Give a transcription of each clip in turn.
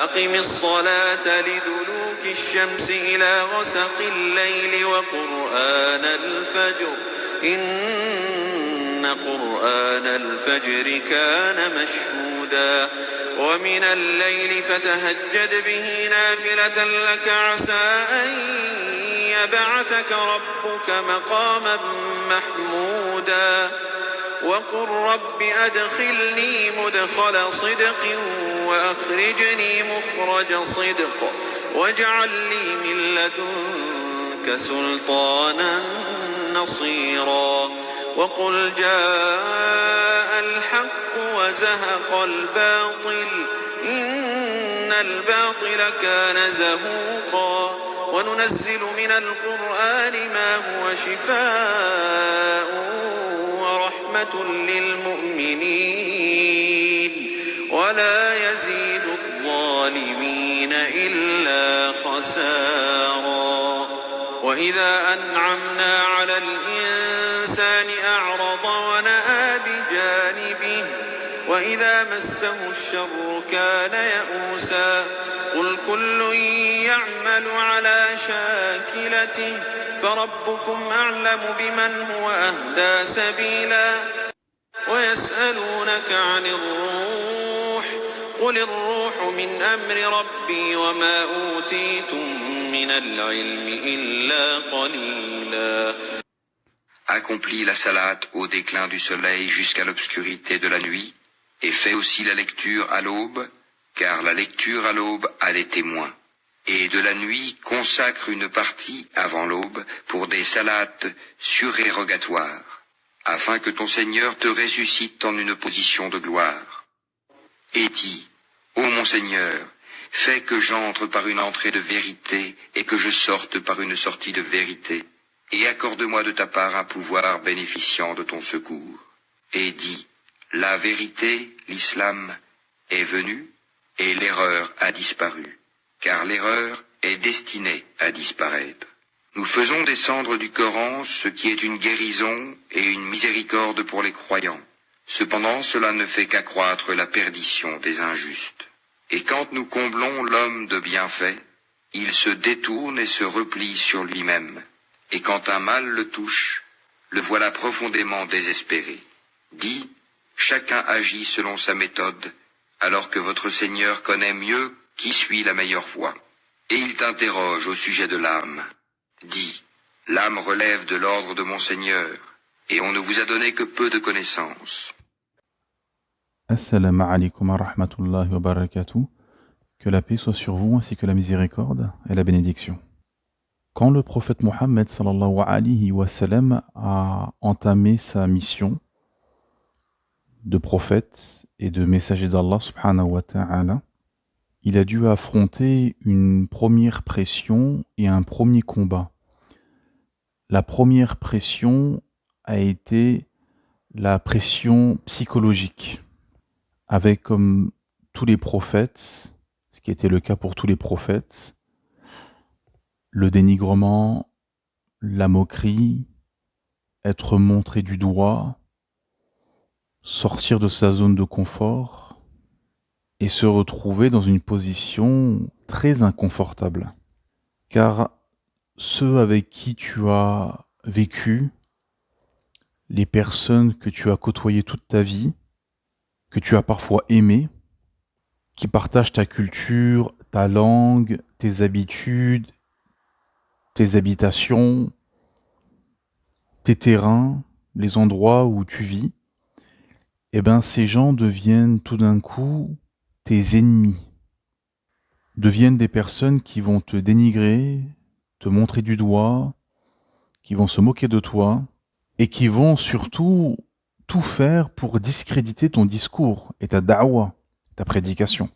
أقم الصلاة لدلوك الشمس إلى غسق الليل وقرآن الفجر إن قرآن الفجر كان مشهودا ومن الليل فتهجد به نافلة لك عسى أن يبعثك ربك مقاما محمودا وقل رب أدخلني مدخل صدق وأخرجني مخرج صدق واجعل لي من لدنك سلطانا نصيرا وقل جاء الحق وزهق الباطل إن الباطل كان زهوقا وننزل من القرآن ما هو شفاء ورحمة للمؤمنين ولا يزيد الظالمين إلا خسارا وإذا أنعمنا على الإنسان أعرض ونأى بجانبه وإذا مسه الشر كان يئوسا قل كل يعمل على شاكلته فربكم أعلم بمن هو أهدى سبيلا ويسألونك عن الروح قل الروح من أمر ربي وما أوتيتم من العلم إلا قليلا. Accomplis la salate au déclin du soleil jusqu'à l'obscurité de la nuit, et fais aussi la lecture à l'aube, car la lecture à l'aube a des témoins. Et de la nuit consacre une partie avant l'aube pour des salates surérogatoires, afin que ton Seigneur te ressuscite en une position de gloire. Et dis, ô mon Seigneur, fais que j'entre par une entrée de vérité et que je sorte par une sortie de vérité, et accorde-moi de ta part un pouvoir bénéficiant de ton secours. Et dis, la vérité, l'islam, est venue, et l'erreur a disparu, car l'erreur est destinée à disparaître. Nous faisons descendre du Coran ce qui est une guérison et une miséricorde pour les croyants. Cependant, cela ne fait qu'accroître la perdition des injustes. Et quand nous comblons l'homme de bienfaits, il se détourne et se replie sur lui-même. Et quand un mal le touche, le voilà profondément désespéré. Dis, chacun agit selon sa méthode, alors que votre Seigneur connaît mieux qui suit la meilleure voie. Et il t'interroge au sujet de l'âme. Dis, l'âme relève de l'ordre de mon Seigneur, et on ne vous a donné que peu de connaissances. Assalamu alaikum wa rahmatullahi wa barakatuh. Que la paix soit sur vous ainsi que la miséricorde et la bénédiction. Quand le prophète Mohammed sallallahu alayhi wa sallam a entamé sa mission de prophète et de messager d'Allah subhanahu wa ta'ala, il a dû affronter une première pression et un premier combat. La première pression a été la pression psychologique, avec comme tous les prophètes, ce qui était le cas pour tous les prophètes, le dénigrement, la moquerie, être montré du doigt, sortir de sa zone de confort et se retrouver dans une position très inconfortable. Car ceux avec qui tu as vécu, les personnes que tu as côtoyées toute ta vie, que tu as parfois aimées, qui partagent ta culture, ta langue, tes habitudes, tes habitations, tes terrains, les endroits où tu vis, eh bien ces gens deviennent tout d'un coup tes ennemis, deviennent des personnes qui vont te dénigrer, te montrer du doigt, qui vont se moquer de toi, et qui vont surtout tout faire pour discréditer ton discours et ta da'wa, ta prédication.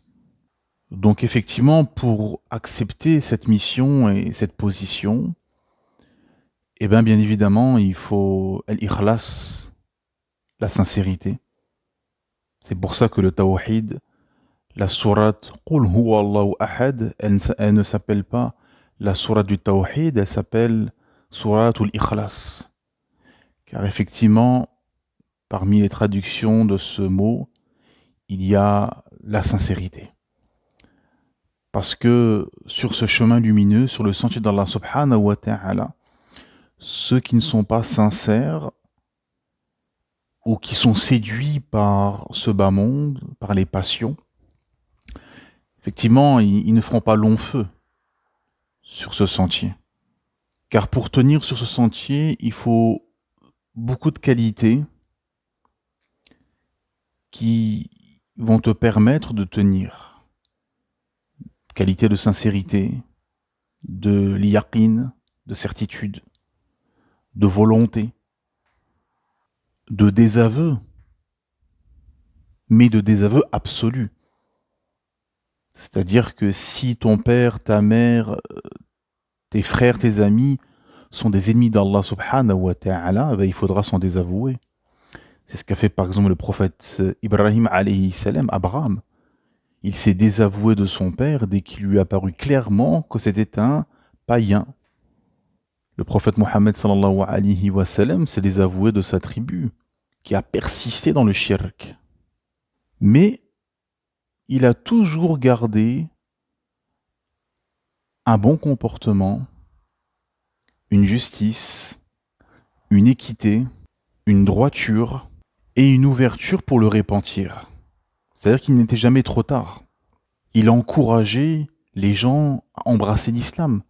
Donc effectivement, pour accepter cette mission et cette position, eh bien évidemment, il faut l'ikhlas, la sincérité. C'est pour ça que le tawhid, la sourate Qul huwa Allahu ahad, elle ne s'appelle pas la sourate du tawhid, elle s'appelle sourate al-ikhlas. Car effectivement, parmi les traductions de ce mot, il y a la sincérité. Parce que sur ce chemin lumineux, sur le sentier d'Allah subhanahu wa ta'ala, ceux qui ne sont pas sincères ou qui sont séduits par ce bas monde, par les passions, effectivement, ils ne feront pas long feu sur ce sentier. Car pour tenir sur ce sentier, il faut beaucoup de qualités qui vont te permettre de tenir. Qualité de sincérité, de l'yaqin, de certitude, de volonté, de désaveu, mais de désaveu absolu. C'est-à-dire que si ton père, ta mère, tes frères, tes amis sont des ennemis d'Allah subhanahu wa ta'ala, ben il faudra s'en désavouer. C'est ce qu'a fait par exemple le prophète Ibrahim alayhi salam, Abraham. Il s'est désavoué de son père dès qu'il lui a paru clairement que c'était un païen. Le prophète Mohammed sallallahu alayhi wa sallam s'est désavoué de sa tribu, qui a persisté dans le shirk. Mais il a toujours gardé un bon comportement, une justice, une équité, une droiture et une ouverture pour le repentir. C'est-à-dire qu'il n'était jamais trop tard. Il encourageait les gens à embrasser l'islam,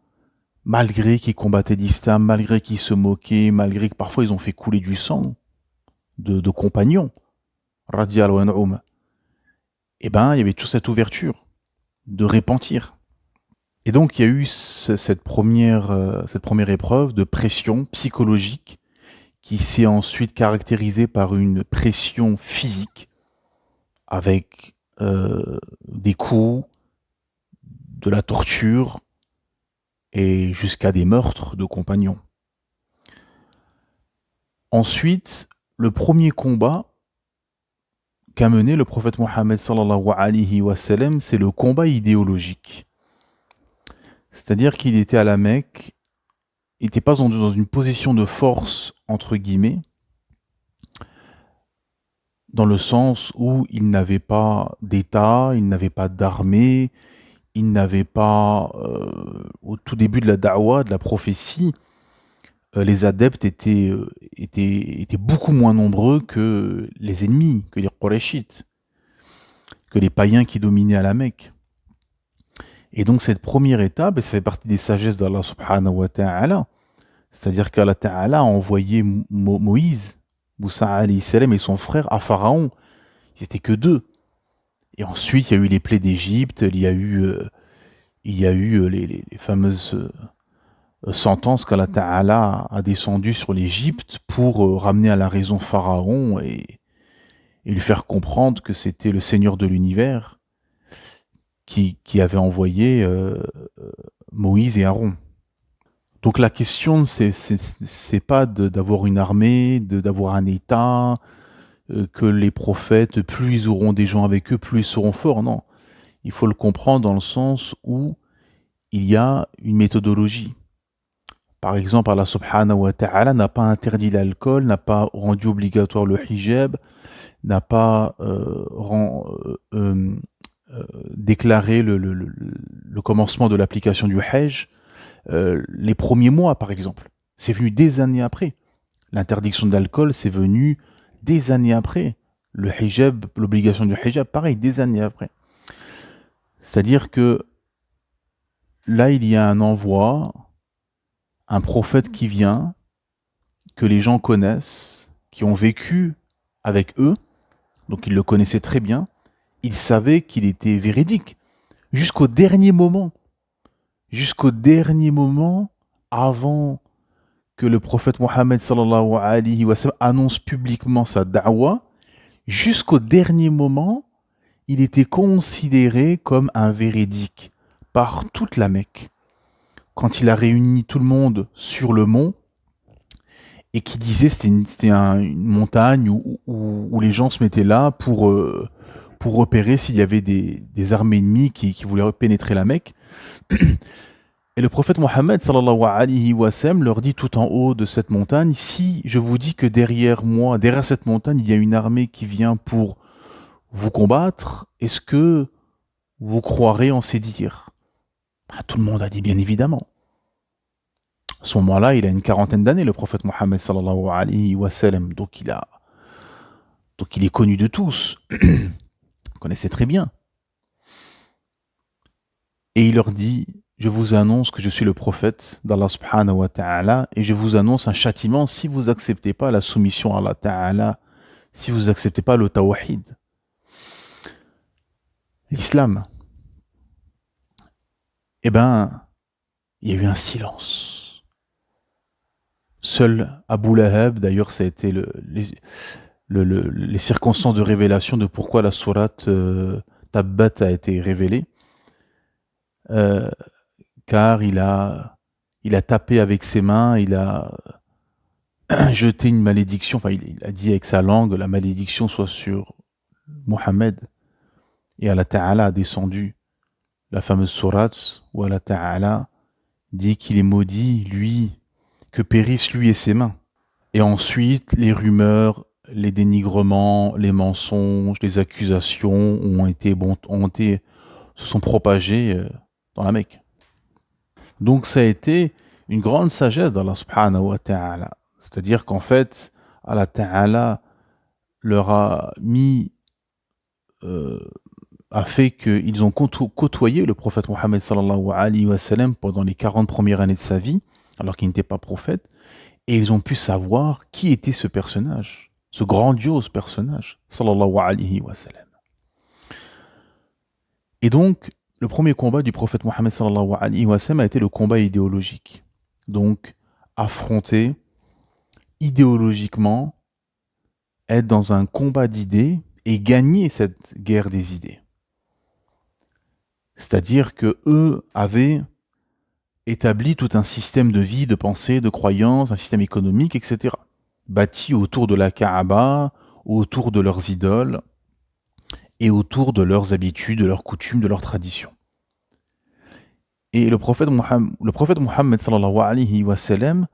malgré qu'ils combattaient l'islam, malgré qu'ils se moquaient, malgré que parfois ils ont fait couler du sang de compagnons. Radiallahu anhum. Eh ben, il y avait toute cette ouverture de repentir. Et donc, il y a eu cette première épreuve de pression psychologique qui s'est ensuite caractérisée par une pression physique avec des coups, de la torture et jusqu'à des meurtres de compagnons. Ensuite, le premier combat qu'a mené le prophète Mohammed sallallahu alayhi wa sallam, c'est le combat idéologique. C'est-à-dire qu'il était à la Mecque, il n'était pas dans une position de force, entre guillemets, dans le sens où il n'avait pas d'État, il n'avait pas d'armée, il n'avait pas, au tout début de la da'wah, de la prophétie, les adeptes étaient beaucoup moins nombreux que les ennemis, que les Qurayshites, que les païens qui dominaient à la Mecque. Et donc cette première étape, ça fait partie des sagesses d'Allah subhanahu wa ta'ala. C'est-à-dire qu'Allah ta'ala a envoyé Moïse, Moussa alayhi salam et son frère à Pharaon. Ils n'étaient que deux. Et ensuite, il y a eu les plaies d'Égypte, il y a eu les fameuses sentences qu'Allah ta'ala a descendues sur l'Égypte pour ramener à la raison Pharaon et lui faire comprendre que c'était le Seigneur de l'univers qui avait envoyé Moïse et Aaron. Donc la question, c'est pas d'avoir une armée, d'avoir un État, que les prophètes, plus ils auront des gens avec eux, plus ils seront forts. Non, il faut le comprendre dans le sens où il y a une méthodologie. Par exemple, Allah subhanahu wa ta'ala n'a pas interdit l'alcool, n'a pas rendu obligatoire le hijab, n'a pas déclaré le commencement de l'application du hajj. Les premiers mois, par exemple, c'est venu des années après. L'interdiction de l'alcool, c'est venu des années après. Le hijab, l'obligation du hijab, pareil, des années après. C'est-à-dire que là, il y a un envoi, un prophète qui vient, que les gens connaissent, qui ont vécu avec eux, donc ils le connaissaient très bien, ils savaient qu'il était véridique, jusqu'au dernier moment. Jusqu'au dernier moment, avant que le prophète Mohammed sallallahu alayhi wa sallam annonce publiquement sa da'wah, jusqu'au dernier moment, il était considéré comme un véridique par toute la Mecque. Quand il a réuni tout le monde sur le mont, et qui disait c'était une montagne où les gens se mettaient là pour repérer s'il y avait des armées ennemies qui voulaient pénétrer la Mecque. Et le prophète Mohammed sallallahu alayhi wa sallam leur dit tout en haut de cette montagne, si je vous dis que derrière moi, derrière cette montagne, il y a une armée qui vient pour vous combattre, est-ce que vous croirez en ces dires? Tout le monde a dit bien évidemment. À ce moment-là, il a une quarantaine d'années, le prophète Mohammed sallallahu alayhi wa sallam. Donc il est connu de tous. Vous connaissez très bien. Et il leur dit, je vous annonce que je suis le prophète d'Allah subhanahu wa ta'ala et je vous annonce un châtiment si vous n'acceptez pas la soumission à Allah ta'ala, si vous n'acceptez pas le tawhid, l'islam. Eh ben, il y a eu un silence. Seul Abu Lahab, d'ailleurs, ça a été les circonstances de révélation de pourquoi la sourate Tabbat a été révélée. Car il a tapé avec ses mains, il a jeté une malédiction, enfin il a dit avec sa langue, la malédiction soit sur Mohammed. Et Allah Ta'ala a descendu la fameuse sourate où Allah Ta'ala dit qu'il est maudit, lui, que périssent lui et ses mains. Et ensuite, les rumeurs, les dénigrements, les mensonges, les accusations se sont propagés dans la Mecque. Donc ça a été une grande sagesse d'Allah subhanahu wa ta'ala. C'est-à-dire qu'en fait, Allah ta'ala leur a fait qu'ils ont côtoyé le prophète Mohammed sallallahu alayhi wa sallam pendant les 40 premières années de sa vie, alors qu'il n'était pas prophète, et ils ont pu savoir qui était ce personnage, ce grandiose personnage, sallallahu alayhi wa sallam. Et donc, le premier combat du prophète Mohammed sallallahu alayhi wa sallam a été le combat idéologique. Donc, affronter idéologiquement, être dans un combat d'idées et gagner cette guerre des idées. C'est-à-dire que eux avaient établi tout un système de vie, de pensée, de croyance, un système économique, etc. Bâti autour de la Kaaba, autour de leurs idoles et autour de leurs habitudes, de leurs coutumes, de leurs traditions. Et le prophète Mohammed sallallahu alayhi wa sallam,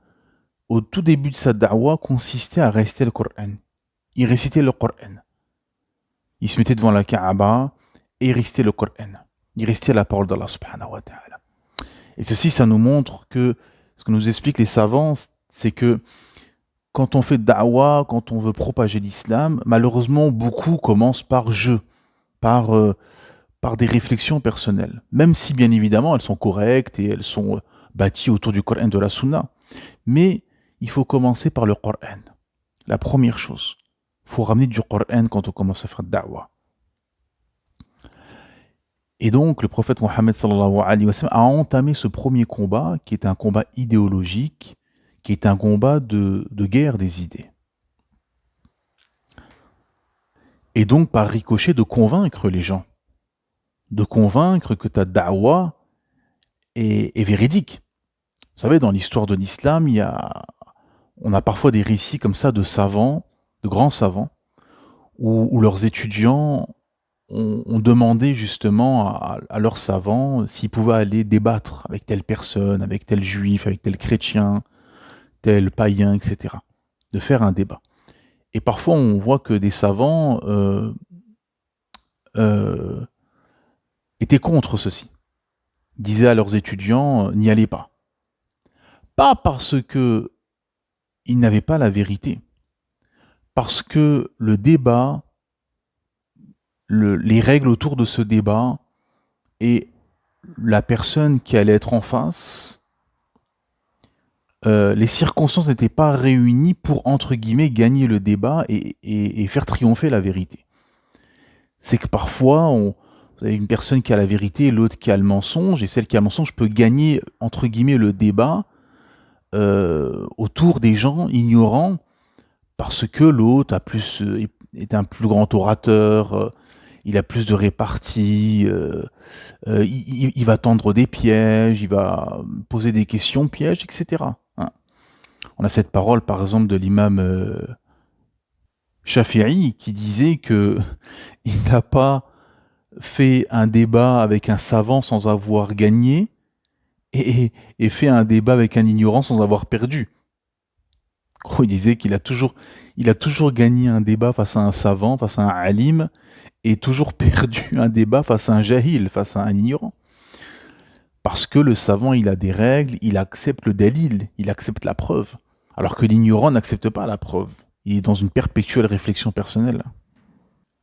au tout début de sa da'wa, consistait à réciter le Coran. Il récitait le Coran. Il se mettait devant la Kaaba et il récitait le Coran. Il récitait la parole d'Allah subhanahu wa ta'ala. Et ceci, ça nous montre que, ce que nous expliquent les savants, c'est que quand on fait da'wa, quand on veut propager l'islam, malheureusement, beaucoup commencent par jeu, par des réflexions personnelles. Même si, bien évidemment, elles sont correctes et elles sont bâties autour du Coran de la Sunna. Mais il faut commencer par le Coran. La première chose. Il faut ramener du Coran quand on commence à faire da'wa. Et donc, le prophète Mohammed sallallahu alayhi wa sallam a entamé ce premier combat, qui est un combat idéologique, qui est un combat de guerre des idées. Et donc, par ricochet, de convaincre les gens. De convaincre que ta da'wa est véridique. Vous savez, dans l'histoire de l'islam, on a parfois des récits comme ça de savants, de grands savants, où leurs étudiants ont demandé justement à leurs savants s'ils pouvaient aller débattre avec telle personne, avec tel juif, avec tel chrétien, tel païen, etc. De faire un débat. Et parfois, on voit que des savants étaient contre ceci. Disaient à leurs étudiants, n'y allez pas. Pas parce que ils n'avaient pas la vérité, parce que le débat, les règles autour de ce débat et la personne qui allait être en face, les circonstances n'étaient pas réunies pour, entre guillemets, gagner le débat et faire triompher la vérité. C'est que parfois, vous avez une personne qui a la vérité et l'autre qui a le mensonge, et celle qui a le mensonge peut gagner, entre guillemets, le débat autour des gens ignorants parce que l'autre est un plus grand orateur, il a plus de répartie, il va tendre des pièges, il va poser des questions pièges, etc. Hein. On a cette parole, par exemple, de l'imam Shafi'i qui disait que il n'a pas fait un débat avec un savant sans avoir gagné et fait un débat avec un ignorant sans avoir perdu. Il disait qu'il a toujours gagné un débat face à un savant, face à un alim, et toujours perdu un débat face à un jahil, face à un ignorant. Parce que le savant, il a des règles, il accepte le dalil, il accepte la preuve. Alors que l'ignorant n'accepte pas la preuve. Il est dans une perpétuelle réflexion personnelle.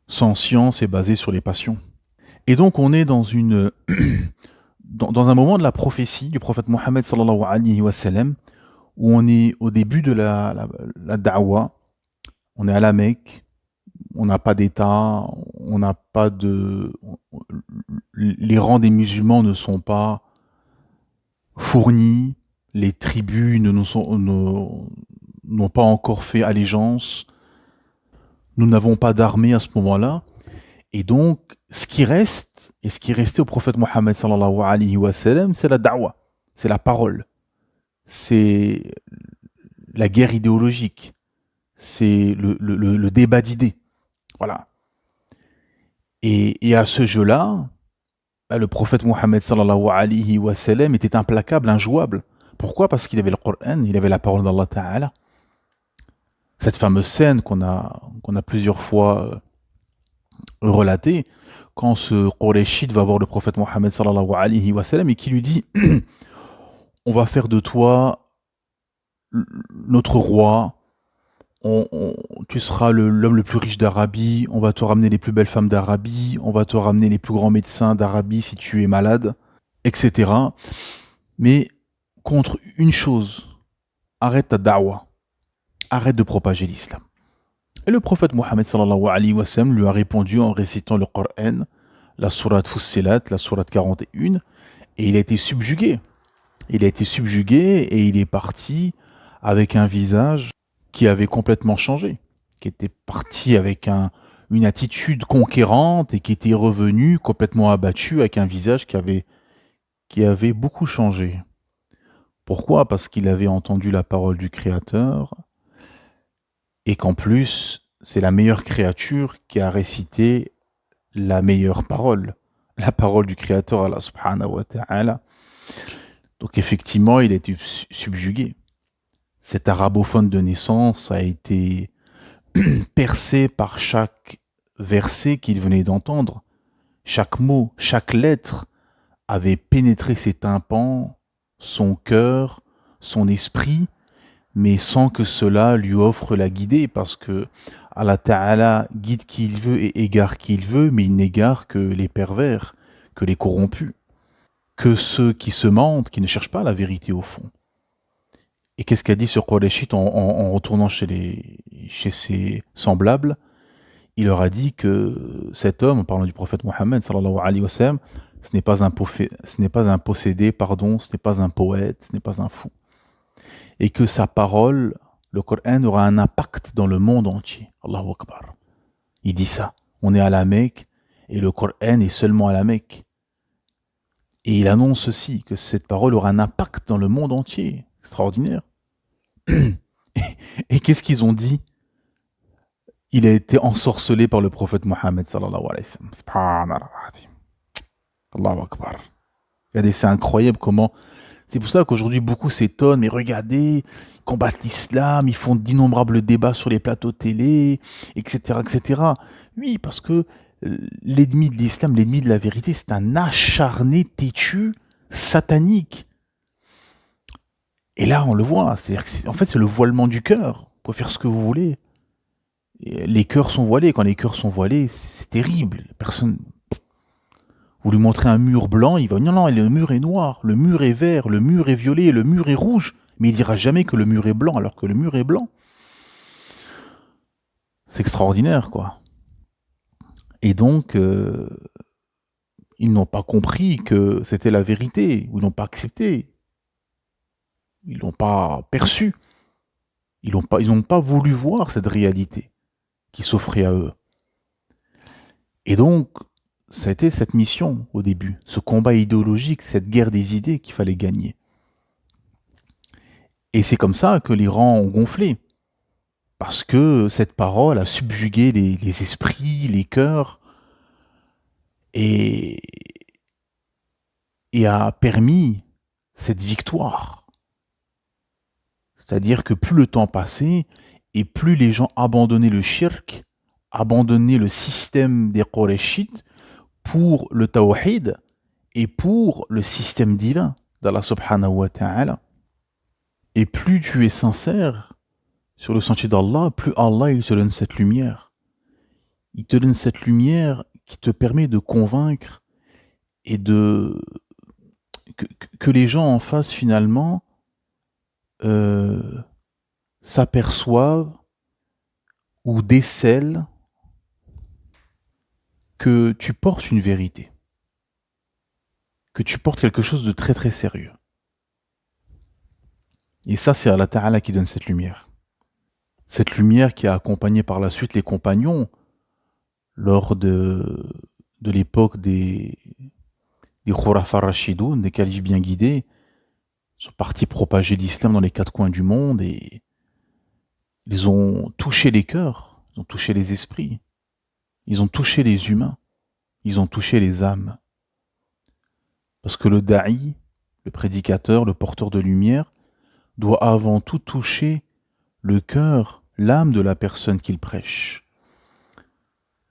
Sans science et basé sur les passions. Et donc on est dans dans un moment de la prophétie du prophète Mohammed sallallahu alayhi wa sallam, où on est au début de la da'wa, on est à la Mecque, on n'a pas d'État, on n'a pas de... Les rangs des musulmans ne sont pas fournis, les tribus n'ont pas encore fait allégeance, nous n'avons pas d'armée à ce moment-là, et donc ce qui reste, et ce qui restait au prophète Mohammed sallallahu alayhi wa sallam, c'est la da'wa, c'est la parole, c'est la guerre idéologique, c'est le débat d'idées. Voilà. Et à ce jeu-là, le prophète Mohammed sallallahu alayhi wa sallam était implacable, injouable. Pourquoi? Parce qu'il avait le Coran, il avait la parole d'Allah Ta'ala. Cette fameuse scène qu'on a plusieurs fois relatée, quand ce Qurayshite va voir le prophète Mohammed sallallahu alayhi wa sallam et qui lui dit on va faire de toi notre roi, tu seras l'homme le plus riche d'Arabie, on va te ramener les plus belles femmes d'Arabie, on va te ramener les plus grands médecins d'Arabie si tu es malade, etc. Mais contre une chose, arrête ta da'wa, arrête de propager l'islam. Et le prophète Mohammed sallallahu alayhi wa sallam lui a répondu en récitant le Coran, la sourate Fussilat, la sourate 41, et il a été subjugué. Il a été subjugué et il est parti avec un visage qui avait complètement changé, qui était parti avec une attitude conquérante et qui était revenu complètement abattu avec un visage qui avait beaucoup changé. Pourquoi? Parce qu'il avait entendu la parole du Créateur et qu'en plus, c'est la meilleure créature qui a récité la meilleure parole, la parole du Créateur, Allah subhanahu wa ta'ala. Donc effectivement, il a été subjugué. Cet arabophone de naissance a été percé par chaque verset qu'il venait d'entendre. Chaque mot, chaque lettre avait pénétré ses tympans, son cœur, son esprit, mais sans que cela lui offre la guidée, parce que Allah Ta'ala guide qui il veut et égare qui il veut, mais il n'égare que les pervers, que les corrompus, que ceux qui se mentent, qui ne cherchent pas la vérité au fond. Et qu'est-ce qu'a dit ce Qurayshite en retournant chez ses semblables? Il leur a dit que cet homme, en parlant du prophète Mohammed sallallahu alayhi wa sallam, ce n'est pas un possédé, ce n'est pas un poète, ce n'est pas un fou. Et que sa parole, le Coran, aura un impact dans le monde entier. Allahu Akbar. Il dit ça. On est à la Mecque et le Coran est seulement à la Mecque. Et il annonce aussi que cette parole aura un impact dans le monde entier. Extraordinaire. Et qu'est-ce qu'ils ont dit? Il a été ensorcelé par le prophète Mohammed sallallahu alayhi wa sallam. Subhanallah. Allahu Akbar. Regardez, c'est incroyable comment... C'est pour ça qu'aujourd'hui beaucoup s'étonnent, mais regardez, ils combattent l'islam, ils font d'innombrables débats sur les plateaux télé, etc., etc. Oui, parce que l'ennemi de l'islam, l'ennemi de la vérité, c'est un acharné têtu satanique. Et là, on le voit, en fait, c'est le voilement du cœur. Vous pouvez faire ce que vous voulez. Et les cœurs sont voilés. Quand les cœurs sont voilés, c'est terrible. Personne... Vous lui montrez un mur blanc, il va dire non, le mur est noir, le mur est vert, le mur est violet, le mur est rouge. Mais il dira jamais que le mur est blanc alors que le mur est blanc. C'est extraordinaire, quoi. Et donc, ils n'ont pas compris que c'était la vérité, ou ils n'ont pas accepté. Ils l'ont pas perçu. Ils n'ont pas voulu voir cette réalité qui s'offrait à eux. Et donc, ça a été cette mission au début, ce combat idéologique, cette guerre des idées qu'il fallait gagner. Et c'est comme ça que les rangs ont gonflé. Parce que cette parole a subjugué les esprits, les cœurs, et a permis cette victoire. C'est-à-dire que plus le temps passait, et plus les gens abandonnaient le shirk, abandonnaient le système des Qurayshites pour le tawhid, et pour le système divin d'Allah subhanahu wa ta'ala. Et plus tu es sincère sur le sentier d'Allah, plus Allah il te donne cette lumière. Il te donne cette lumière qui te permet de convaincre et que les gens en face finalement s'aperçoivent ou décèlent que tu portes une vérité, que tu portes quelque chose de très très sérieux. Et ça, c'est Allah Ta'ala qui donne cette lumière. Cette lumière qui a accompagné par la suite les compagnons lors de l'époque des Khurafa Rashidoun, des califes bien guidés. Ils sont partis propager l'islam dans les quatre coins du monde et ils ont touché les cœurs, ils ont touché les esprits, ils ont touché les humains, ils ont touché les âmes. Parce que le da'i, le prédicateur, le porteur de lumière, doit avant tout toucher le cœur, l'âme de la personne qu'il prêche.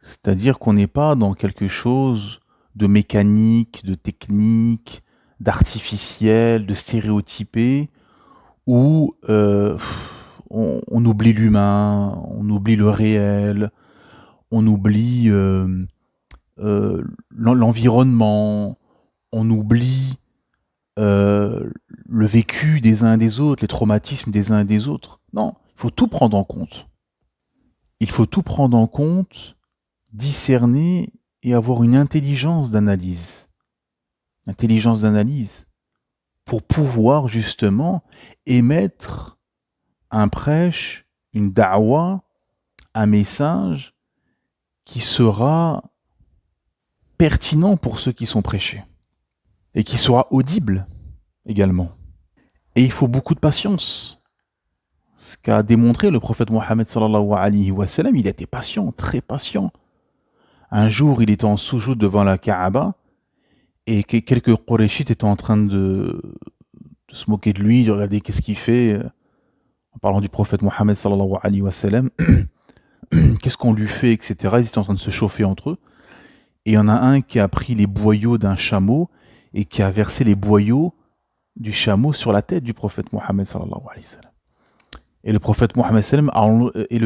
C'est-à-dire qu'on n'est pas dans quelque chose de mécanique, de technique, d'artificiel, de stéréotypé, où on oublie l'humain, on oublie le réel, on oublie l'environnement, on oublie le vécu des uns et des autres, les traumatismes des uns et des autres. Non, il faut tout prendre en compte. Il faut tout prendre en compte, discerner et avoir une intelligence d'analyse. Intelligence d'analyse pour pouvoir justement émettre un prêche, une da'wa, un message qui sera pertinent pour ceux qui sont prêchés et qui sera audible également. Et il faut beaucoup de patience. Ce qu'a démontré le prophète Mohammed sallallahu alayhi wa sallam, il était patient, très patient. Un jour, il était en soujoud devant la Kaaba et quelques Qurayshites étaient en train de se moquer de lui, de regarder qu'est-ce qu'il fait, en parlant du prophète Mohammed sallallahu alayhi wa sallam, qu'est-ce qu'on lui fait, etc. Ils étaient en train de se chauffer entre eux. Et il y en a un qui a pris les boyaux d'un chameau et qui a versé les boyaux du chameau sur la tête du prophète Mohammed sallallahu alayhi wa sallam. Et le prophète Mohammed sallam et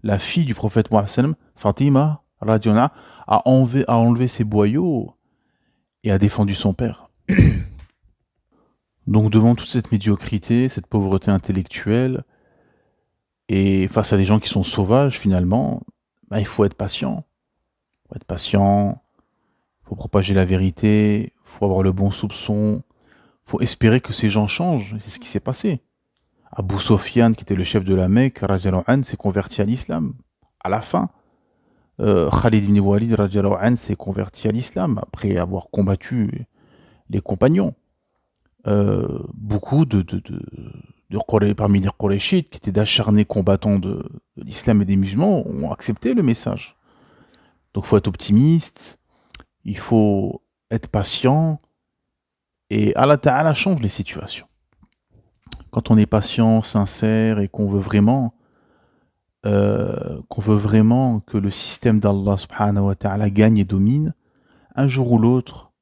la fille du prophète Mohammed sallam, Fatima radhiyallahu anha, a enlevé ses boyaux et a défendu son père. Donc devant toute cette médiocrité, cette pauvreté intellectuelle, et face à des gens qui sont sauvages finalement, bah, il faut être patient. Il faut être patient, il faut propager la vérité, il faut avoir le bon soupçon, il faut espérer que ces gens changent. C'est ce qui s'est passé. Abu Sofyan, qui était le chef de la Mecque, radhiyallahu anhu, s'est converti à l'islam. À la fin, Khalid ibn Walid, radhiyallahu anhu, s'est converti à l'islam après avoir combattu les compagnons. Beaucoup parmi les Qurayshites, qui étaient d'acharnés combattants de l'islam et des musulmans, ont accepté le message. Donc il faut être optimiste, il faut être patient, et Allah Ta'ala change les situations. Quand on est patient, sincère, et qu'on veut vraiment que le système d'Allah subhanahu wa ta'ala gagne et domine, un jour ou l'autre,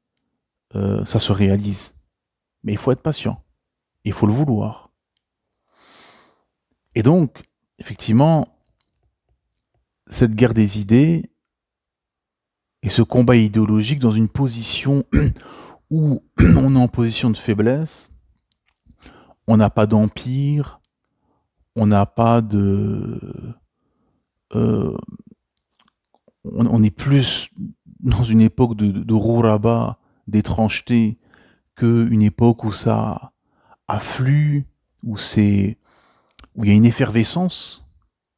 ça se réalise. Mais il faut être patient. Il faut le vouloir. Et donc, effectivement, cette guerre des idées et ce combat idéologique dans une position où on est en position de faiblesse, on n'a pas d'empire, on n'a pas de... on est plus dans une époque de rouraba, d'étrangeté, qu'une époque où ça afflue, où il y a une effervescence,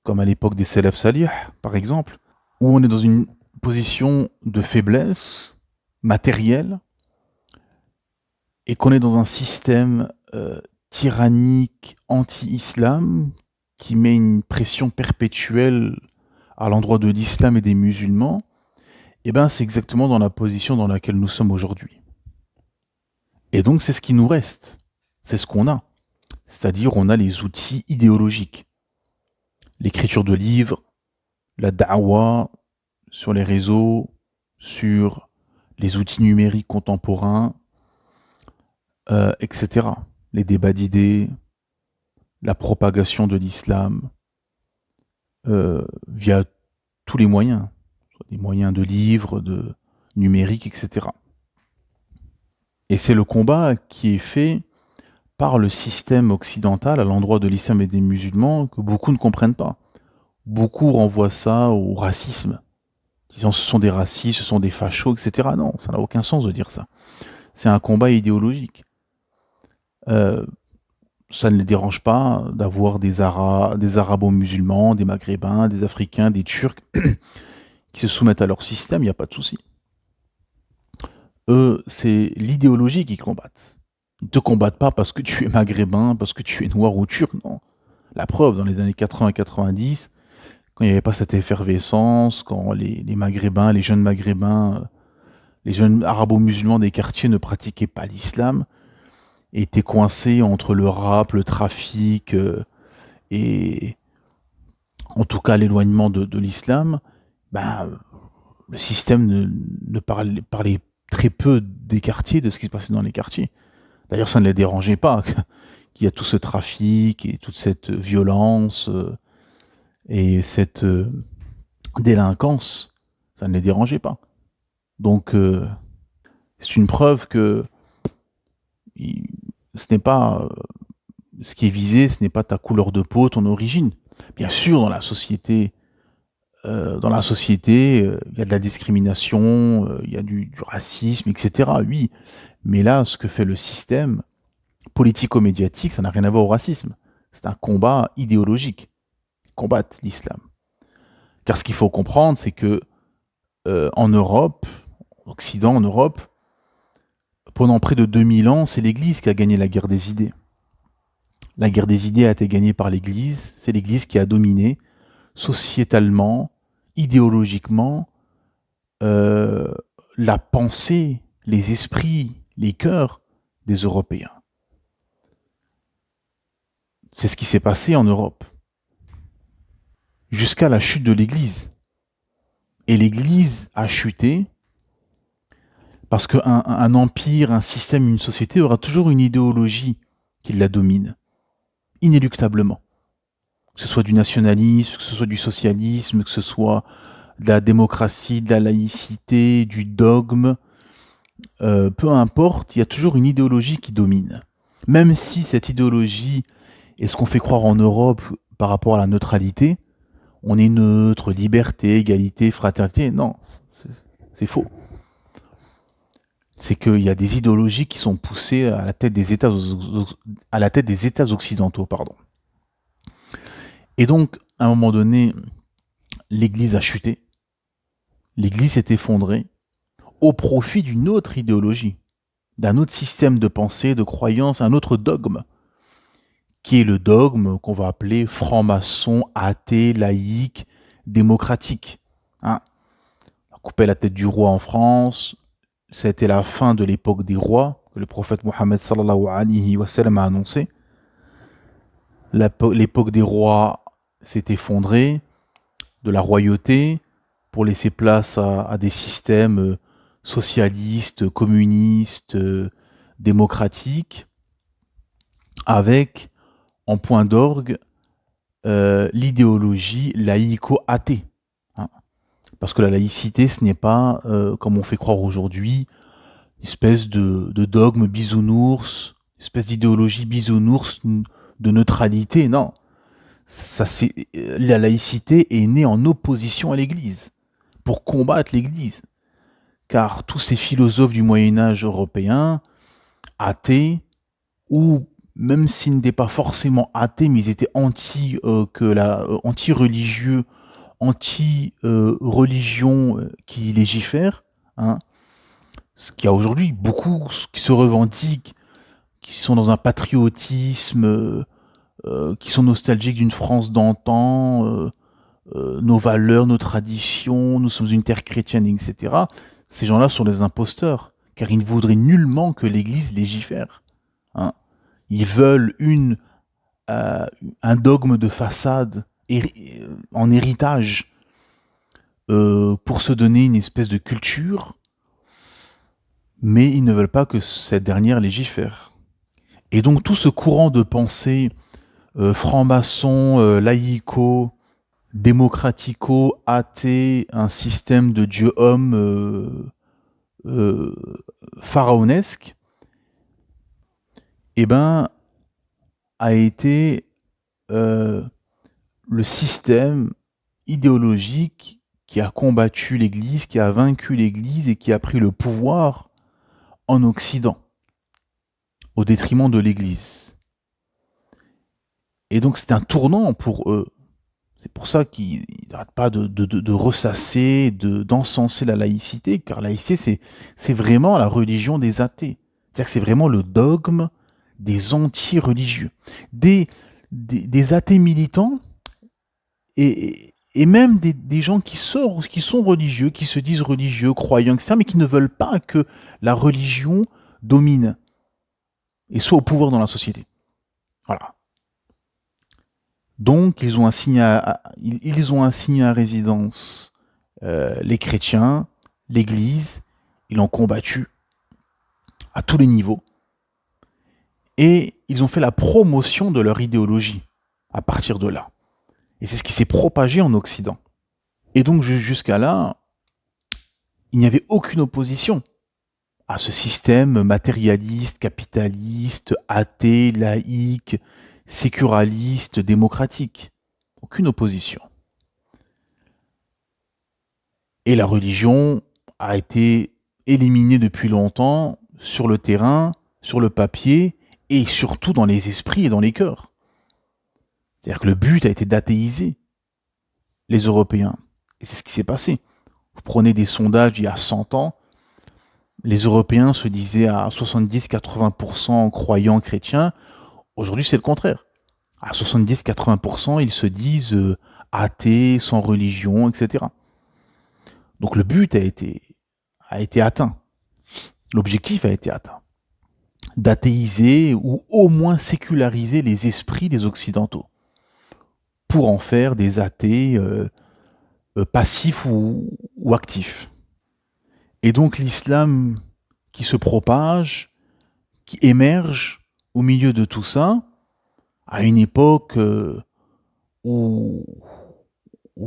comme à l'époque des Salaf Salih, par exemple, où on est dans une position de faiblesse matérielle et qu'on est dans un système tyrannique anti-islam qui met une pression perpétuelle à l'endroit de l'islam et des musulmans, et ben c'est exactement dans la position dans laquelle nous sommes aujourd'hui. Et donc c'est ce qui nous reste, c'est ce qu'on a. C'est-à-dire on a les outils idéologiques. L'écriture de livres, la da'wa sur les réseaux, sur les outils numériques contemporains, etc. Les débats d'idées, la propagation de l'islam, via tous les moyens, des moyens de livres, de numériques, etc. Et c'est le combat qui est fait par le système occidental à l'endroit de l'islam et des musulmans que beaucoup ne comprennent pas. Beaucoup renvoient ça au racisme, disant ce sont des racistes, ce sont des fachos, etc. Non, ça n'a aucun sens de dire ça. C'est un combat idéologique. Ça ne les dérange pas d'avoir des arabo-musulmans, des maghrébins, des africains, des turcs qui se soumettent à leur système, il n'y a pas de souci. Eux, c'est l'idéologie qu'ils combattent. Ils ne te combattent pas parce que tu es maghrébin, parce que tu es noir ou turc, non. La preuve, dans les années 80-90, quand il n'y avait pas cette effervescence, quand les maghrébins, les jeunes maghrébins, les jeunes arabo-musulmans des quartiers ne pratiquaient pas l'islam, et étaient coincés entre le rap, le trafic, et en tout cas l'éloignement de l'islam, ben, le système ne parlait très peu des quartiers, de ce qui se passait dans les quartiers. D'ailleurs, ça ne les dérangeait pas qu'il y a tout ce trafic et toute cette violence et cette délinquance. Ça ne les dérangeait pas. Donc, c'est une preuve que ce n'est pas ce qui est visé, ce n'est pas ta couleur de peau, ton origine. Bien sûr, dans la société, il y a de la discrimination, il y a du racisme, etc. Oui, mais là, ce que fait le système politico-médiatique, ça n'a rien à voir au racisme. C'est un combat idéologique. Ils combattent l'islam. Car ce qu'il faut comprendre, c'est que en Europe, en Occident, en Europe, pendant près de 2000 ans, c'est l'Église qui a gagné la guerre des idées. La guerre des idées a été gagnée par l'Église. C'est l'Église qui a dominé sociétalement, idéologiquement, la pensée, les esprits, les cœurs des Européens. C'est ce qui s'est passé en Europe. Jusqu'à la chute de l'Église. Et l'Église a chuté parce qu'un empire, un système, une société aura toujours une idéologie qui la domine, inéluctablement. Que ce soit du nationalisme, que ce soit du socialisme, que ce soit de la démocratie, de la laïcité, du dogme, peu importe, il y a toujours une idéologie qui domine. Même si cette idéologie est ce qu'on fait croire en Europe par rapport à la neutralité, on est neutre, liberté, égalité, fraternité, non, c'est faux. C'est qu'il y a des idéologies qui sont poussées à la tête des États occidentaux, pardon. Et donc, à un moment donné, l'Église a chuté, l'Église s'est effondrée au profit d'une autre idéologie, d'un autre système de pensée, de croyance, un autre dogme, qui est le dogme qu'on va appeler franc-maçon, athée, laïque, démocratique. Hein, on a coupé la tête du roi en France, c'était la fin de l'époque des rois, que le prophète Mohammed sallallahu alayhi wa sallam a annoncé. L'époque des rois s'est effondrée, de la royauté, pour laisser place à des systèmes socialistes, communistes, démocratiques, avec en point d'orgue l'idéologie laïco-athée. Hein. Parce que la laïcité, ce n'est pas, comme on fait croire aujourd'hui, une espèce de dogme bisounours, une espèce d'idéologie bisounours de neutralité. Non. La laïcité est née en opposition à l'Église, pour combattre l'Église. Car tous ces philosophes du Moyen-Âge européen, athées, ou même s'ils n'étaient pas forcément athées, mais ils étaient anti-religieux, anti-religion qui légifère, hein, ce qu'il y a aujourd'hui beaucoup qui se revendiquent, qui sont dans un patriotisme, qui sont nostalgiques d'une France d'antan, nos valeurs, nos traditions, nous sommes une terre chrétienne, etc. Ces gens-là sont des imposteurs, car ils ne voudraient nullement que l'Église légifère. Hein. Ils veulent un dogme de façade en héritage pour se donner une espèce de culture mais ils ne veulent pas que cette dernière légifère. Et donc tout ce courant de pensée franc-maçon, laïco, démocratico, athée, un système de dieu-homme pharaonesque, eh ben, a été le système idéologique qui a combattu l'Église, qui a vaincu l'Église et qui a pris le pouvoir en Occident, au détriment de l'Église. Et donc c'est un tournant pour eux. C'est pour ça qu'ils n'arrêtent pas de ressasser, d'encenser la laïcité, car la laïcité, c'est vraiment la religion des athées. C'est-à-dire que c'est vraiment le dogme des anti-religieux. Des athées militants et même des gens qui sont religieux, qui se disent religieux, croyants, etc., mais qui ne veulent pas que la religion domine et soit au pouvoir dans la société. Voilà. Donc, ils ont assigné à résidence les chrétiens, l'Église, ils l'ont combattu à tous les niveaux. Et ils ont fait la promotion de leur idéologie à partir de là. Et c'est ce qui s'est propagé en Occident. Et donc, jusqu'à là, il n'y avait aucune opposition à ce système matérialiste, capitaliste, athée, laïque, sécuraliste, démocratique. Aucune opposition. Et la religion a été éliminée depuis longtemps sur le terrain, sur le papier, et surtout dans les esprits et dans les cœurs. C'est-à-dire que le but a été d'athéiser les Européens. Et c'est ce qui s'est passé. Vous prenez des sondages il y a 100 ans, les Européens se disaient à 70-80% croyants chrétiens. Aujourd'hui, c'est le contraire. À 70-80%, ils se disent athées, sans religion, etc. Donc le but a été atteint. L'objectif a été atteint. D'athéiser ou au moins séculariser les esprits des Occidentaux pour en faire des athées passifs ou actifs. Et donc l'islam qui se propage, qui émerge au milieu de tout ça, à une époque où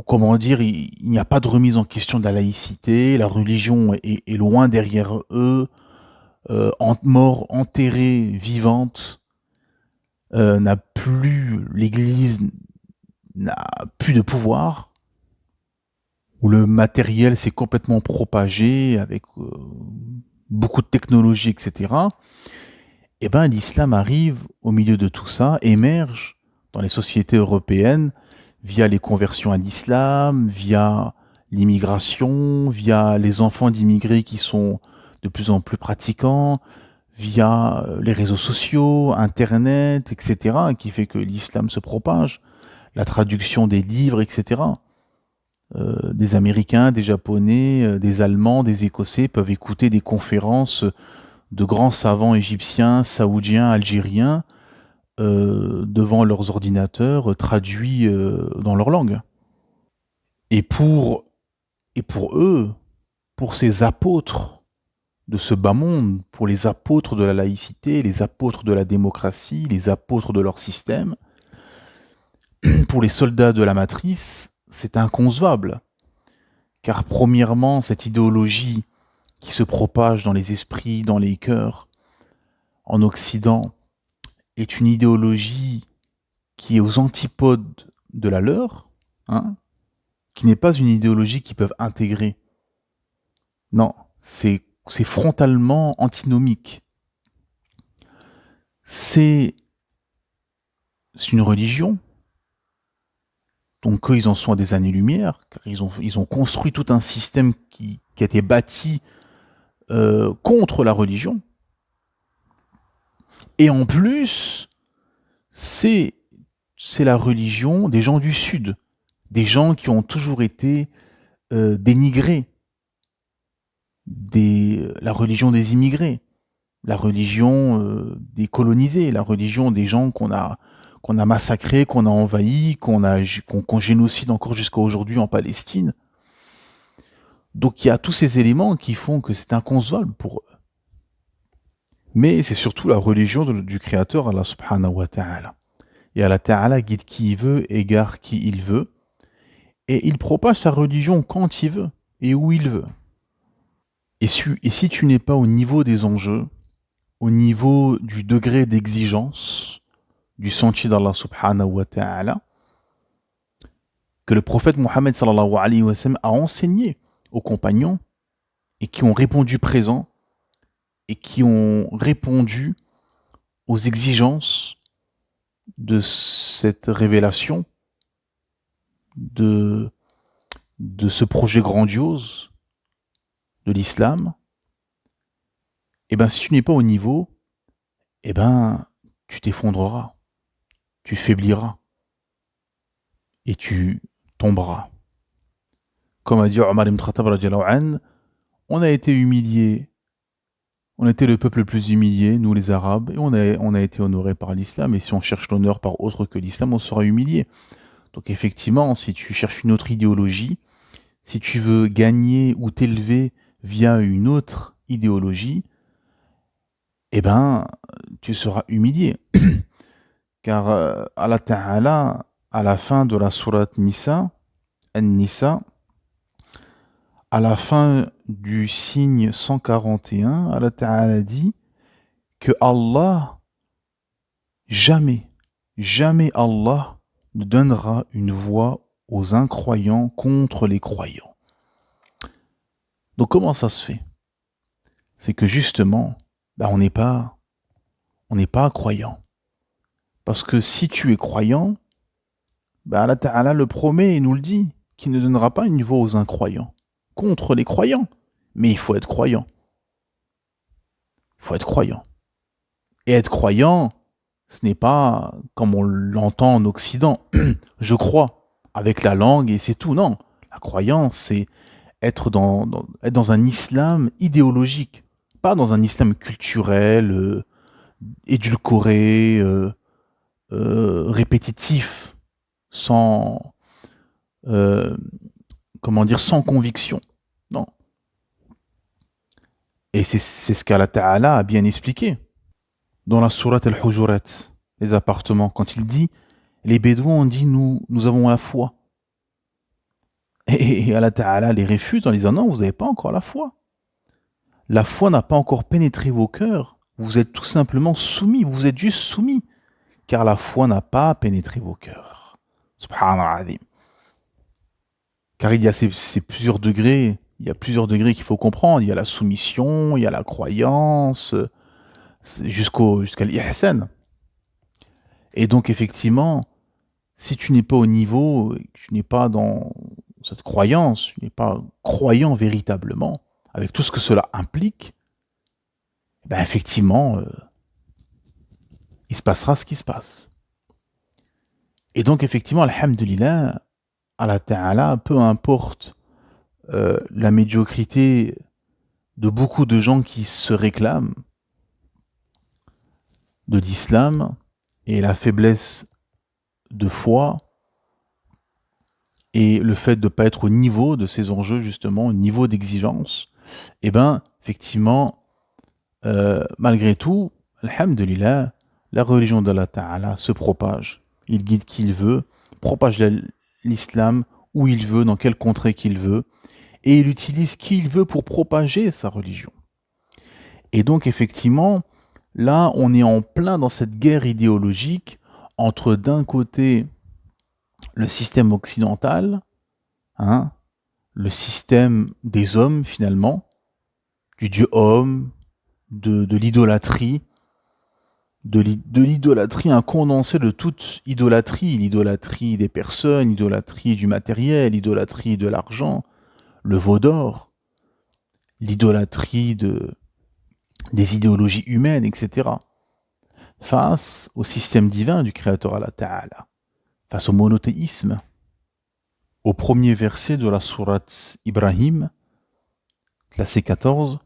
comment dire, il n'y a pas de remise en question de la laïcité, la religion est loin derrière eux, mort, enterrée, vivante, l'Église n'a plus de pouvoir, où le matériel s'est complètement propagé avec beaucoup de technologie, etc. Et ben l'islam arrive au milieu de tout ça, émerge dans les sociétés européennes via les conversions à l'islam, via l'immigration, via les enfants d'immigrés qui sont de plus en plus pratiquants, via les réseaux sociaux, Internet, etc., qui fait que l'islam se propage, la traduction des livres, etc. Des Américains, des Japonais, des Allemands, des Écossais peuvent écouter des conférences de grands savants égyptiens, saoudiens, algériens, devant leurs ordinateurs traduits dans leur langue. Et pour eux, pour ces apôtres de ce bas monde, pour les apôtres de la laïcité, les apôtres de la démocratie, les apôtres de leur système, pour les soldats de la matrice, c'est inconcevable. Car premièrement, cette idéologie qui se propage dans les esprits, dans les cœurs, en Occident, est une idéologie qui est aux antipodes de la leur, hein, qui n'est pas une idéologie qu'ils peuvent intégrer. Non, c'est frontalement antinomique. C'est une religion, donc eux, ils en sont à des années-lumière, car ils ont construit tout un système qui a été bâti contre la religion. Et en plus, c'est la religion des gens du Sud, des gens qui ont toujours été dénigrés, la religion des immigrés, la religion des colonisés, la religion des gens qu'on a massacrés, qu'on a envahis, qu'on génocide encore jusqu'à aujourd'hui en Palestine. Donc il y a tous ces éléments qui font que c'est inconcevable pour eux. Mais c'est surtout la religion du Créateur, Allah subhanahu wa ta'ala. Et Allah ta'ala guide qui il veut, égare qui il veut, et il propage sa religion quand il veut, et où il veut. Et si tu n'es pas au niveau des enjeux, au niveau du degré d'exigence du sentier d'Allah subhanahu wa ta'ala, que le prophète Mohammed sallallahu alayhi wa sallam a enseigné aux compagnons, et qui ont répondu présent, et qui ont répondu aux exigences de cette révélation, de ce projet grandiose de l'islam, et ben si tu n'es pas au niveau, et ben tu t'effondreras, tu faibliras, et tu tomberas. Comme a dit Omar ibn Khattab radiyallahu anhu, on a été humiliés, on était le peuple le plus humilié, nous les Arabes, et on a été honorés par l'islam, et si on cherche l'honneur par autre que l'islam, on sera humilié. Donc effectivement, si tu cherches une autre idéologie, si tu veux gagner ou t'élever via une autre idéologie, eh ben, tu seras humilié. Car Allah Ta'ala, à la fin de la sourate Nisa, An-Nisa, à la fin du signe 141, Allah Ta'ala dit que Allah, jamais Allah ne donnera une voix aux incroyants contre les croyants. Donc comment ça se fait? C'est que justement, on n'est pas croyant. Parce que si tu es croyant, Allah Ta'ala le promet et nous le dit, qu'il ne donnera pas une voix aux incroyants, contre les croyants. Mais il faut être croyant. Il faut être croyant. Et être croyant, ce n'est pas comme on l'entend en Occident. Je crois, avec la langue et c'est tout. Non, la croyance, c'est être dans un islam idéologique. Pas dans un islam culturel, édulcoré, répétitif, sans sans conviction. Non. Et c'est ce qu'Allah Ta'ala a bien expliqué dans la sourate Al-Hujurat, les appartements, quand il dit, les Bédouins ont dit, nous avons la foi. Et Allah Ta'ala les réfute en disant, non, vous n'avez pas encore la foi. La foi n'a pas encore pénétré vos cœurs. Vous êtes tout simplement soumis, vous êtes juste soumis, car la foi n'a pas pénétré vos cœurs. Subhanallah. Car il y a ces plusieurs degrés, qu'il faut comprendre. Il y a la soumission, il y a la croyance, jusqu'à l'ihsan. Et donc effectivement, si tu n'es pas au niveau, que tu n'es pas dans cette croyance, tu n'es pas croyant véritablement, avec tout ce que cela implique, effectivement, il se passera ce qui se passe. Et donc effectivement, alhamdulillah, Allah Ta'ala, peu importe la médiocrité de beaucoup de gens qui se réclament de l'islam et la faiblesse de foi et le fait de ne pas être au niveau de ces enjeux, justement, au niveau d'exigence, effectivement, malgré tout, alhamdulillah, la religion d'Allah Ta'ala se propage. Il guide qui il veut, propage l'islam où il veut, dans quelle contrée qu'il veut, et il utilise qui il veut pour propager sa religion. Et donc, effectivement, là, on est en plein dans cette guerre idéologique entre, d'un côté, le système occidental, le système des hommes, finalement, du dieu homme, de l'idolâtrie, de l'idolâtrie, un condensé de toute idolâtrie, l'idolâtrie des personnes, l'idolâtrie du matériel, l'idolâtrie de l'argent, le veau d'or, l'idolâtrie des idéologies humaines, etc. Face au système divin du Créateur Allah Ta'ala, face au monothéisme. Au premier verset de la sourate Ibrahim, classé 14,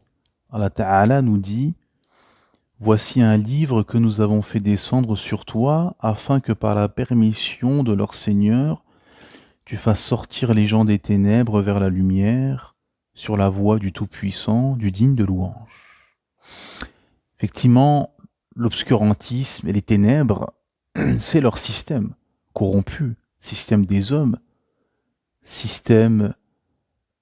Allah Ta'ala nous dit: voici un livre que nous avons fait descendre sur toi, afin que par la permission de leur Seigneur, tu fasses sortir les gens des ténèbres vers la lumière, sur la voie du Tout-Puissant, du digne de louange. Effectivement, l'obscurantisme et les ténèbres, c'est leur système corrompu, système des hommes, système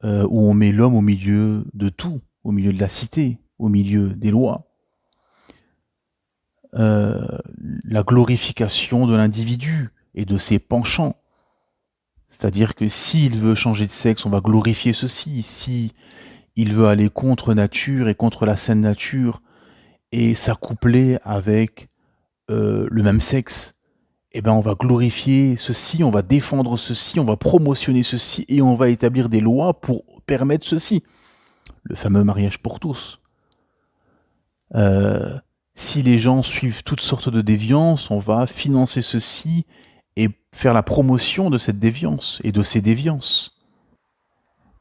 où on met l'homme au milieu de tout, au milieu de la cité, au milieu des lois. La glorification de l'individu et de ses penchants. C'est-à-dire que s'il veut changer de sexe, on va glorifier ceci. Si il veut aller contre nature et contre la saine nature et s'accoupler avec le même sexe, eh ben on va glorifier ceci, on va défendre ceci, on va promotionner ceci et on va établir des lois pour permettre ceci. Le fameux mariage pour tous. Si les gens suivent toutes sortes de déviances, on va financer ceci et faire la promotion de cette déviance et de ces déviances.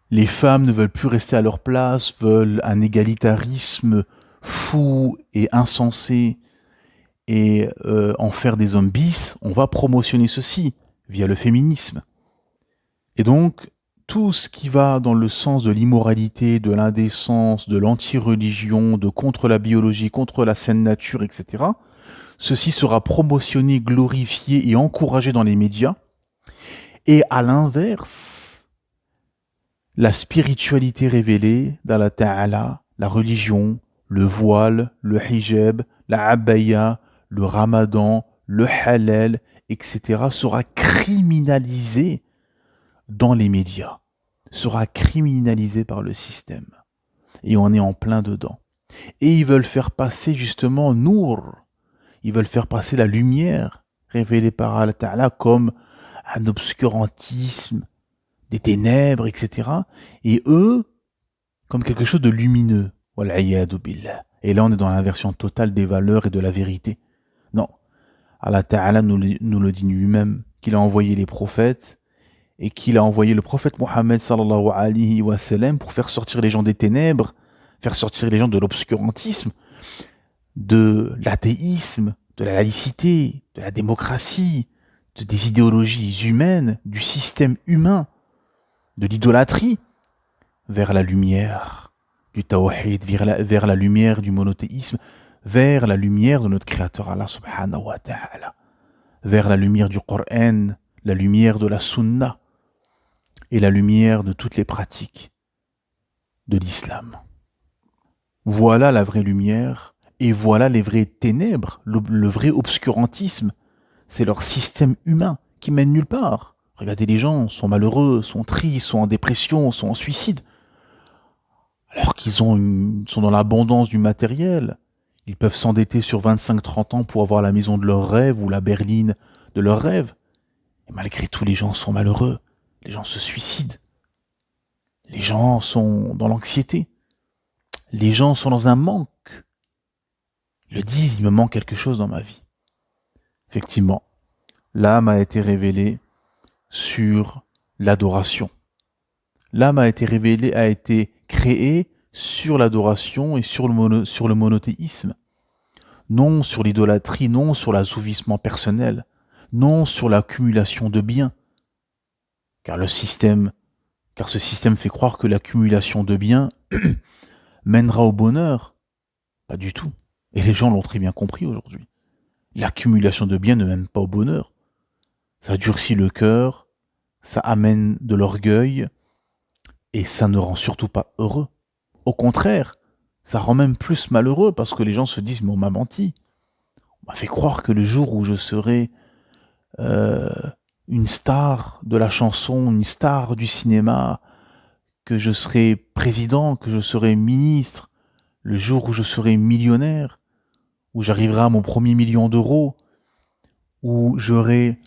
Les femmes ne veulent plus rester à leur place, veulent un égalitarisme fou et insensé et en faire des hommes bis, on va promotionner ceci via le féminisme. Et donc, tout ce qui va dans le sens de l'immoralité, de l'indécence, de l'anti-religion, de contre la biologie, contre la saine nature, etc., ceci sera promotionné, glorifié et encouragé dans les médias. Et à l'inverse, la spiritualité révélée d'Allah Ta'ala, la religion, le voile, le hijab, la abaya, le ramadan, le halal, etc., sera criminalisé dans les médias, sera criminalisé par le système. Et on est en plein dedans. Et ils veulent faire passer justement Nour, ils veulent faire passer la lumière révélée par Allah Ta'ala comme un obscurantisme, des ténèbres, etc. Et eux, comme quelque chose de lumineux. Wal'iyadu billah. Et là, on est dans l'inversion totale des valeurs et de la vérité. Non. Allah Ta'ala nous le dit lui-même, qu'il a envoyé les prophètes et qu'il a envoyé le prophète Mohammed sallallahu alayhi wa sallam pour faire sortir les gens des ténèbres, faire sortir les gens de l'obscurantisme, de l'athéisme, de la laïcité, de la démocratie, des idéologies humaines, du système humain, de l'idolâtrie, vers la lumière du tawhid, vers la lumière du monothéisme, vers la lumière de notre Créateur Allah subhanahu wa ta'ala, vers la lumière du Coran, la lumière de la Sunna et la lumière de toutes les pratiques de l'islam. Voilà la vraie lumière et voilà les vraies ténèbres, le vrai obscurantisme. C'est leur système humain qui mène nulle part. Regardez, les gens sont malheureux, sont tristes, sont en dépression, sont en suicide. Alors qu'ils sont dans l'abondance du matériel. Ils peuvent s'endetter sur 25-30 ans pour avoir la maison de leur rêve ou la berline de leur rêve. Et malgré tout, les gens sont malheureux. Les gens se suicident. Les gens sont dans l'anxiété. Les gens sont dans un manque. Ils le disent, il me manque quelque chose dans ma vie. Effectivement, l'âme a été révélée sur l'adoration. L'âme a été créée sur l'adoration et sur le monothéisme. Non sur l'idolâtrie, non sur l'assouvissement personnel, non sur l'accumulation de biens. Car ce système fait croire que l'accumulation de biens mènera au bonheur. Pas du tout. Et les gens l'ont très bien compris aujourd'hui. L'accumulation de biens ne mène pas au bonheur. Ça durcit le cœur, ça amène de l'orgueil, et ça ne rend surtout pas heureux. Au contraire, ça rend même plus malheureux parce que les gens se disent « mais on m'a menti ». On m'a fait croire que le jour où je serai une star de la chanson, une star du cinéma, que je serai président, que je serai ministre, le jour où je serai millionnaire, où j'arriverai à mon premier million d'euros, où j'aurai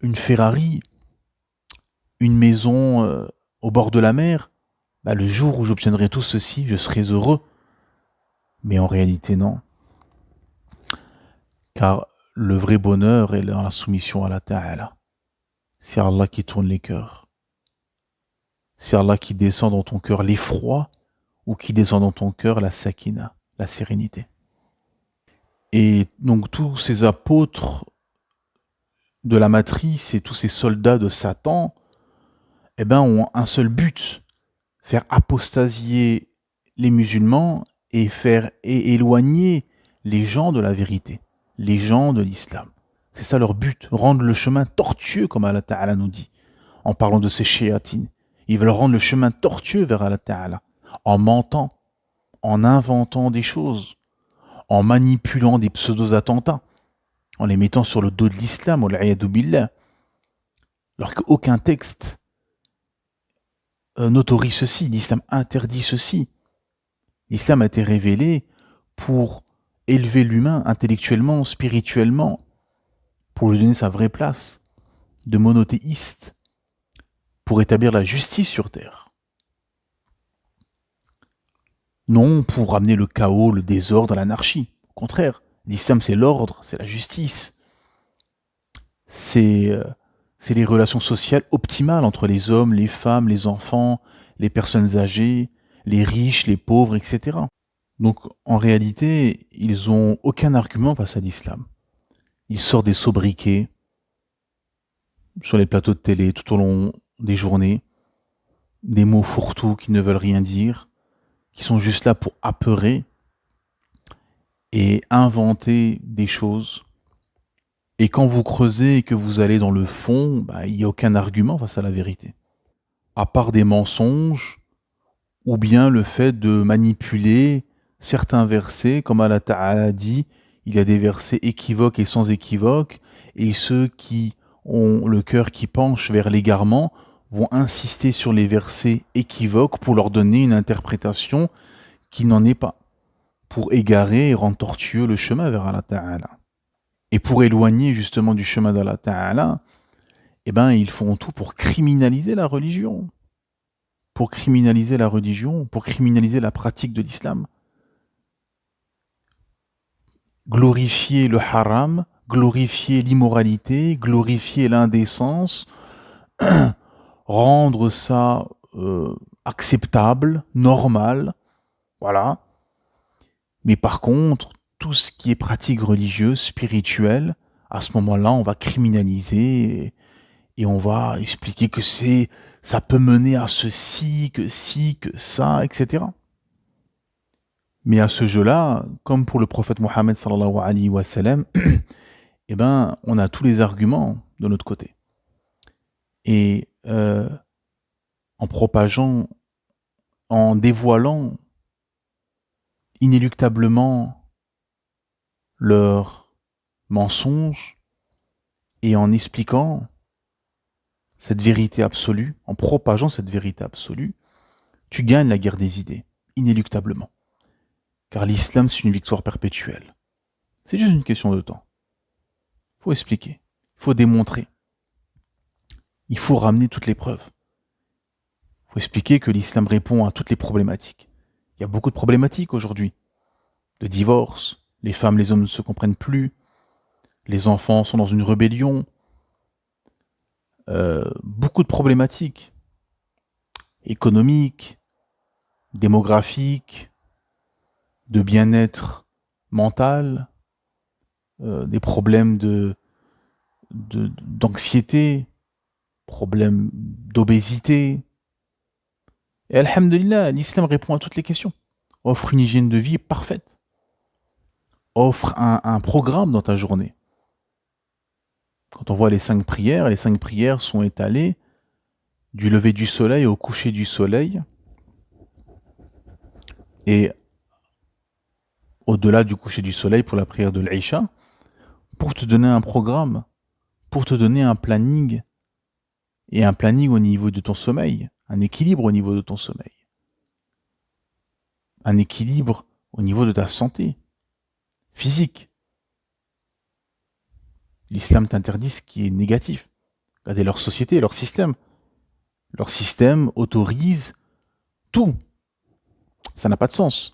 une Ferrari, une maison au bord de la mer, le jour où j'obtiendrai tout ceci, je serai heureux. Mais en réalité, non. Car le vrai bonheur est dans la soumission à Allah Ta'ala. C'est Allah qui tourne les cœurs. C'est Allah qui descend dans ton cœur l'effroi ou qui descend dans ton cœur la sakina, la sérénité. Et donc tous ces apôtres de la matrice et tous ces soldats de Satan, ont un seul but, faire apostasier les musulmans et faire éloigner les gens de la vérité, les gens de l'islam. C'est ça leur but, rendre le chemin tortueux, comme Allah Ta'ala nous dit, en parlant de ces shéatines. Ils veulent rendre le chemin tortueux vers Allah Ta'ala, en mentant, en inventant des choses, en manipulant des pseudo-attentats, en les mettant sur le dos de l'islam, billah, alors qu'aucun texte n'autorise ceci, l'islam interdit ceci. L'islam a été révélé pour élever l'humain intellectuellement, spirituellement, pour lui donner sa vraie place de monothéiste, pour établir la justice sur terre. Non pour ramener le chaos, le désordre, l'anarchie. Au contraire, l'islam c'est l'ordre, c'est la justice. C'est les relations sociales optimales entre les hommes, les femmes, les enfants, les personnes âgées, les riches, les pauvres, etc. Donc en réalité, ils n'ont aucun argument face à l'islam. Ils sortent des sobriquets sur les plateaux de télé tout au long des journées, des mots fourre-tout qui ne veulent rien dire, qui sont juste là pour apeurer et inventer des choses. Et quand vous creusez et que vous allez dans le fond, il n'y a aucun argument face à la vérité. À part des mensonges, ou bien le fait de manipuler certains versets, comme Allah Ta'ala dit, il y a des versets équivoques et sans équivoque, et ceux qui ont le cœur qui penche vers l'égarement vont insister sur les versets équivoques pour leur donner une interprétation qui n'en est pas, pour égarer et rendre tortueux le chemin vers Allah Ta'ala. Et pour éloigner justement du chemin d'Allah Ta'ala, ils font tout pour criminaliser la religion. Pour criminaliser la religion, pour criminaliser la pratique de l'islam. Glorifier le haram, glorifier l'immoralité, glorifier l'indécence, rendre ça acceptable, normal, voilà. Mais par contre, tout ce qui est pratique religieuse, spirituelle, à ce moment-là, on va criminaliser et on va expliquer que ça peut mener à ceci, que ça, etc. Mais à ce jeu-là, comme pour le prophète Mohammed sallallahu alayhi wa sallam, on a tous les arguments de notre côté. Et en propageant, en dévoilant inéluctablement leurs mensonges et en expliquant cette vérité absolue, en propageant cette vérité absolue, tu gagnes la guerre des idées, inéluctablement. Car l'islam, c'est une victoire perpétuelle. C'est juste une question de temps. Il faut expliquer, il faut démontrer. Il faut ramener toutes les preuves. Il faut expliquer que l'islam répond à toutes les problématiques. Il y a beaucoup de problématiques aujourd'hui. De divorce, les femmes, les hommes ne se comprennent plus, les enfants sont dans une rébellion, beaucoup de problématiques économiques, démographiques, de bien-être mental, des problèmes d'anxiété, problèmes d'obésité. Et alhamdulillah, l'islam répond à toutes les questions. Offre une hygiène de vie parfaite. Offre un programme dans ta journée. Quand on voit les 5 prières sont étalées du lever du soleil au coucher du soleil. Et au-delà du coucher du soleil pour la prière de l'Aïcha, pour te donner un programme, pour te donner un planning, et un planning au niveau de ton sommeil, un équilibre au niveau de ton sommeil, un équilibre au niveau de ta santé physique. L'islam t'interdit ce qui est négatif. Regardez leur société, leur système. Leur système autorise tout. Ça n'a pas de sens.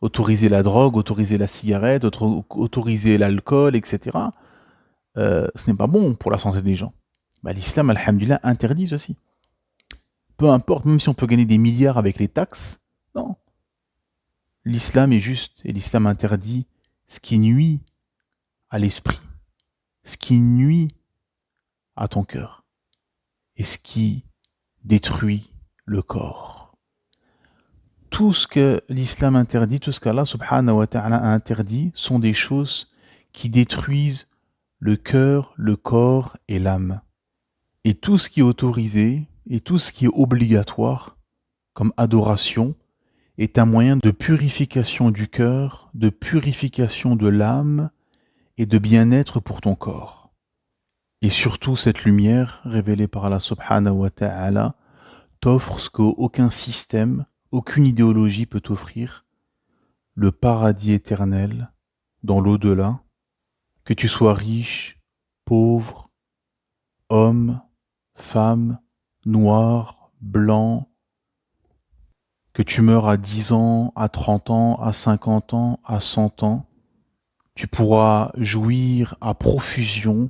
Autoriser la drogue, autoriser la cigarette, autoriser l'alcool, etc. Ce n'est pas bon pour la santé des gens. L'islam, alhamdulillah, interdit ceci. Peu importe, même si on peut gagner des milliards avec les taxes, non. L'islam est juste et l'islam interdit ce qui nuit à l'esprit, ce qui nuit à ton cœur et ce qui détruit le corps. tout ce que l'islam interdit, tout ce qu'Allah subhanahu wa ta'ala a interdit, sont des choses qui détruisent le cœur, le corps et l'âme. Et tout ce qui est autorisé et tout ce qui est obligatoire, comme adoration, est un moyen de purification du cœur, de purification de l'âme et de bien-être pour ton corps. Et surtout, cette lumière révélée par Allah subhanahu wa ta'ala t'offre ce qu'aucun système, aucune idéologie peut t'offrir, le paradis éternel dans l'au-delà, que tu sois riche, pauvre, homme, femme, noir, blanc, que tu meurs à 10 ans, à 30 ans, à 50 ans, à 100 ans, tu pourras jouir à profusion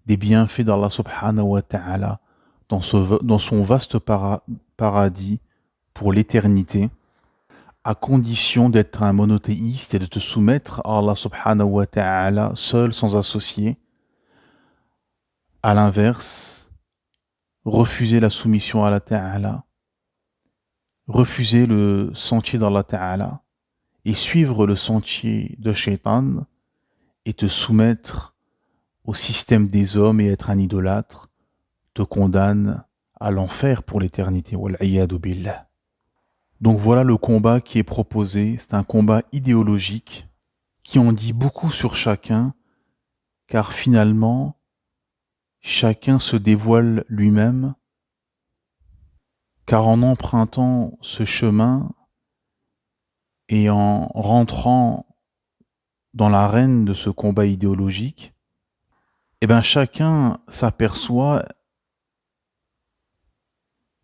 des bienfaits d'Allah subhanahu wa ta'ala dans son vaste paradis pour l'éternité, à condition d'être un monothéiste et de te soumettre à Allah subhanahu wa ta'ala seul, sans associé. À l'inverse, refuser la soumission à Allah ta'ala, refuser le sentier d'Allah ta'ala et suivre le sentier de Shaitan et te soumettre au système des hommes et être un idolâtre te condamne à l'enfer pour l'éternité. Wal-'iyadu billah. Donc voilà le combat qui est proposé. C'est un combat idéologique qui en dit beaucoup sur chacun, car finalement, chacun se dévoile lui-même, car en empruntant ce chemin et en rentrant dans l'arène de ce combat idéologique, eh bien chacun s'aperçoit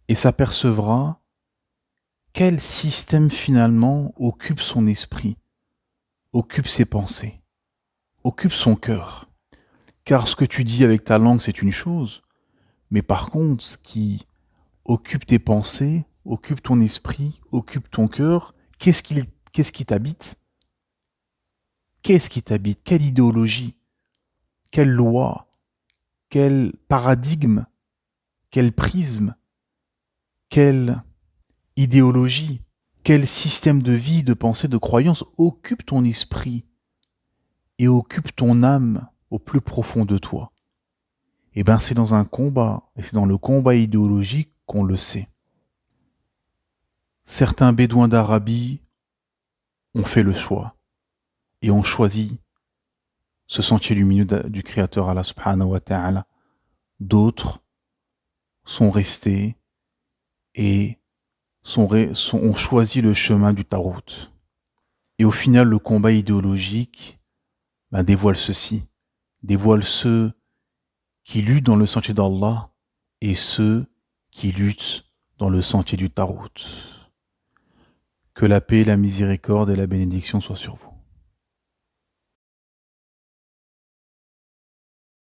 et s'apercevra quel système finalement occupe son esprit, occupe ses pensées, occupe son cœur. Car ce que tu dis avec ta langue, c'est une chose, mais par contre, ce qui occupe tes pensées, occupe ton esprit, occupe ton cœur, qu'est-ce qui t'habite? Qu'est-ce qui t'habite? Quelle idéologie? Quelle loi? Quel paradigme? Quel prisme? Quelle idéologie? Quel système de vie, de pensée, de croyance occupe ton esprit et occupe ton âme au plus profond de toi? Eh bien, c'est dans un combat, et c'est dans le combat idéologique qu'on le sait. Certains bédouins d'Arabie ont fait le choix et ont choisi ce sentier lumineux du Créateur Allah subhanahu wa ta'ala. D'autres sont restés et ont choisi le chemin du Tarout. Et au final, le combat idéologique dévoile ceci, dévoile ceux qui luttent dans le sentier d'Allah et ceux qui luttent dans le sentier du Tarout. Que la paix, la miséricorde et la bénédiction soient sur vous.